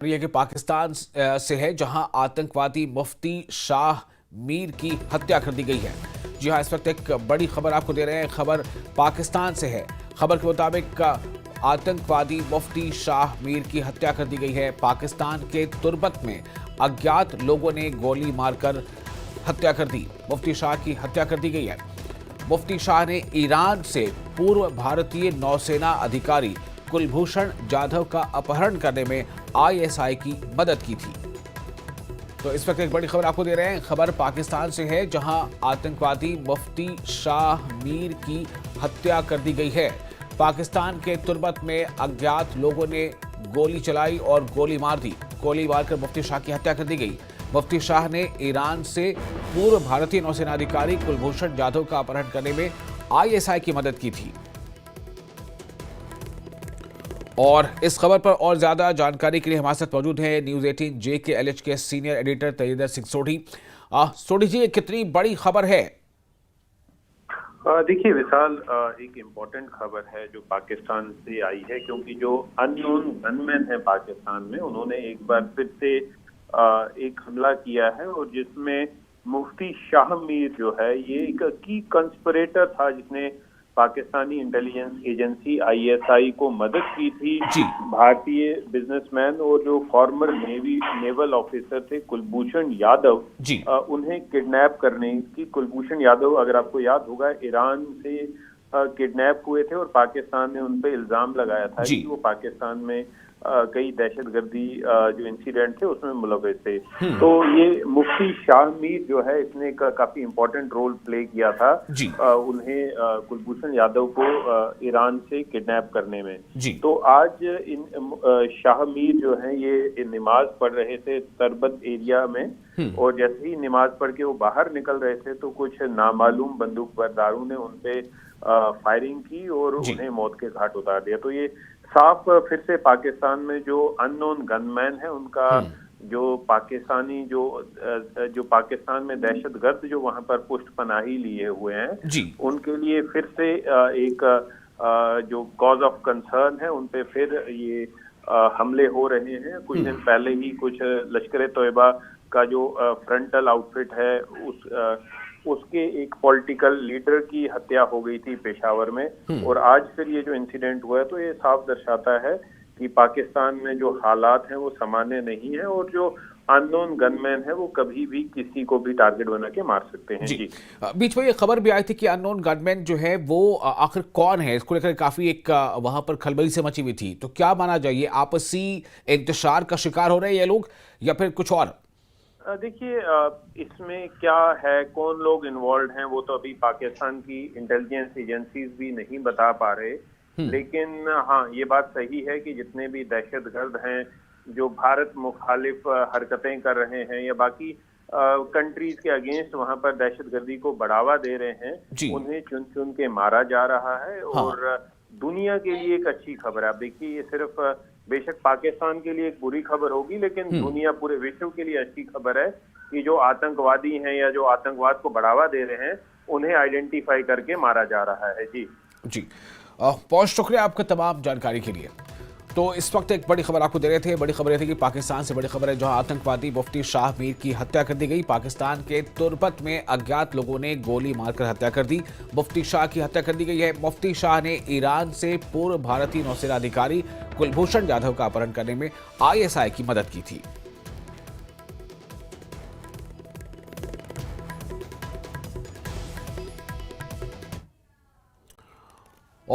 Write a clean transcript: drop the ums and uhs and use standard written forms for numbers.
ये कि पाकिस्तान से है, जहां आतंकवादी मुफ्ती शाह मीर की हत्या कर दी गई है। जी हां, इस वक्त एक बड़ी खबर आपको दे रहे हैं। खबर पाकिस्तान से है। खबर के मुताबिक आतंकवादी मुफ्ती शाह मीर की हत्या कर दी गई है। पाकिस्तान के तुर्बत में अज्ञात लोगों ने गोली मारकर हत्या कर दी। मुफ्ती शाह की हत्या कर दी गई है। मुफ्ती शाह ने ईरान से पूर्व भारतीय नौसेना अधिकारी कुलभूषण जाधव का अपहरण करने में आईएसआई की मदद की थी। तो इस वक्त एक बड़ी खबर आपको दे रहे हैं। खबर पाकिस्तान से है, जहां आतंकवादी मुफ्ती शाह मीर की हत्या कर दी गई है। पाकिस्तान के तुर्बत में अज्ञात लोगों ने गोली चलाई और गोली मार दी। गोली मारकर मुफ्ती शाह की हत्या कर दी गई। मुफ्ती शाह ने ईरान से पूर्व भारतीय नौसेना अधिकारी कुलभूषण जाधव का अपहरण करने में आईएसआई की मदद की थी। और इस खबर पर और ज्यादा जानकारी के लिए हमारे साथ मौजूद है न्यूज 18 JKLH के सीनियर एडिटर तैयदर सिंह सोढ़ी। सोढ़ी जी, कितनी बड़ी खबर है? देखिए विशाल, एक इम्पोर्टेंट खबर है जो पाकिस्तान से आई है, क्योंकि जो अननोन गनमैन है पाकिस्तान में, उन्होंने एक बार फिर से एक हमला किया है, और जिसमें मुफ्ती शाह मीर जो है ये एक की कंस्पिरेटर था, जिसने पाकिस्तानी इंटेलिजेंस एजेंसी ISI को मदद की थी। भारतीय बिजनेसमैन और जो फॉर्मर नेवल ऑफिसर थे कुलभूषण यादव, उन्हें किडनैप करने की। कुलभूषण यादव, अगर आपको याद होगा, ईरान से किडनैप हुए थे और पाकिस्तान ने उन पे इल्जाम लगाया था कि वो पाकिस्तान में कई दहशतगर्दी जो इंसिडेंट थे उसमें मुलव्वस थे। तो ये मुफ्ती शाह मीर जो है, इसने काफी इम्पोर्टेंट रोल प्ले किया था उन्हें कुलभूषण यादव को ईरान से किडनैप करने में। तो आज इन शाह मीर जो है ये नमाज पढ़ रहे थे तरबत एरिया में, और जैसे ही नमाज पढ़ के वो बाहर निकल रहे थे तो कुछ नामालूम बंदूक बरदारों ने उनपे फायरिंग की और उन्हें मौत के घाट उतार दिया। तो ये साफ फिर से पाकिस्तान में जो अननोन गनमैन है उनका जो पाकिस्तानी जो पाकिस्तान में दहशतगर्द जो वहां पर पुष्ट पनाही लिए हुए हैं, उनके लिए फिर से एक जो कॉज ऑफ कंसर्न है उन पे फिर ये हमले हो रहे हैं। कुछ दिन पहले ही कुछ लश्कर तोयबा का जो फ्रंटल आउटफिट है उसके एक पॉलिटिकल लीडर की हत्या हो गई थी पेशावर में, और आज फिर ये जो इंसिडेंट हुआ है, तो ये साफ दर्शाता है कि पाकिस्तान में जो हालात हैं वो सामान्य नहीं है, और जो अननोन गनमैन है वो कभी भी किसी को भी टारगेट बना के मार सकते हैं। जी, बीच में ये खबर भी आई थी कि अननोन गनमैन जो है वो आखिर कौन है, इसको लेकर काफी एक वहां पर खलबली से मची हुई थी। तो क्या माना जाए, आपसी इंतशार का शिकार हो रहे हैं ये लोग या फिर कुछ और? देखिए, इसमें क्या है, कौन लोग इन्वॉल्व हैं, वो तो अभी पाकिस्तान की इंटेलिजेंस एजेंसीज भी नहीं बता पा रहे। लेकिन हाँ, ये बात सही है कि जितने भी दहशतगर्द हैं जो भारत मुखालिफ हरकतें कर रहे हैं या बाकी कंट्रीज के अगेंस्ट वहां पर दहशतगर्दी को बढ़ावा दे रहे हैं, उन्हें चुन चुन के मारा जा रहा है। और दुनिया के लिए एक अच्छी खबर है। आप देखिए, ये सिर्फ बेशक पाकिस्तान के लिए एक बुरी खबर होगी, लेकिन दुनिया, पूरे विश्व के लिए अच्छी खबर है कि जो आतंकवादी हैं या जो आतंकवाद को बढ़ावा दे रहे हैं, उन्हें आइडेंटिफाई करके मारा जा रहा है। जी बहुत शुक्रिया आपका तमाम जानकारी के लिए। तो इस वक्त एक बड़ी खबर आपको दे रहे थे। बड़ी खबर यह थी कि पाकिस्तान से बड़ी खबर है, जहां आतंकवादी मुफ्ती शाह मीर की हत्या कर दी गई। पाकिस्तान के तुर्बत में अज्ञात लोगों ने गोली मारकर हत्या कर दी। मुफ्ती शाह की हत्या कर दी गई है। मुफ्ती शाह ने ईरान से पूर्व भारतीय नौसेना अधिकारी कुलभूषण जाधव का अपहरण करने में ISI की मदद की थी।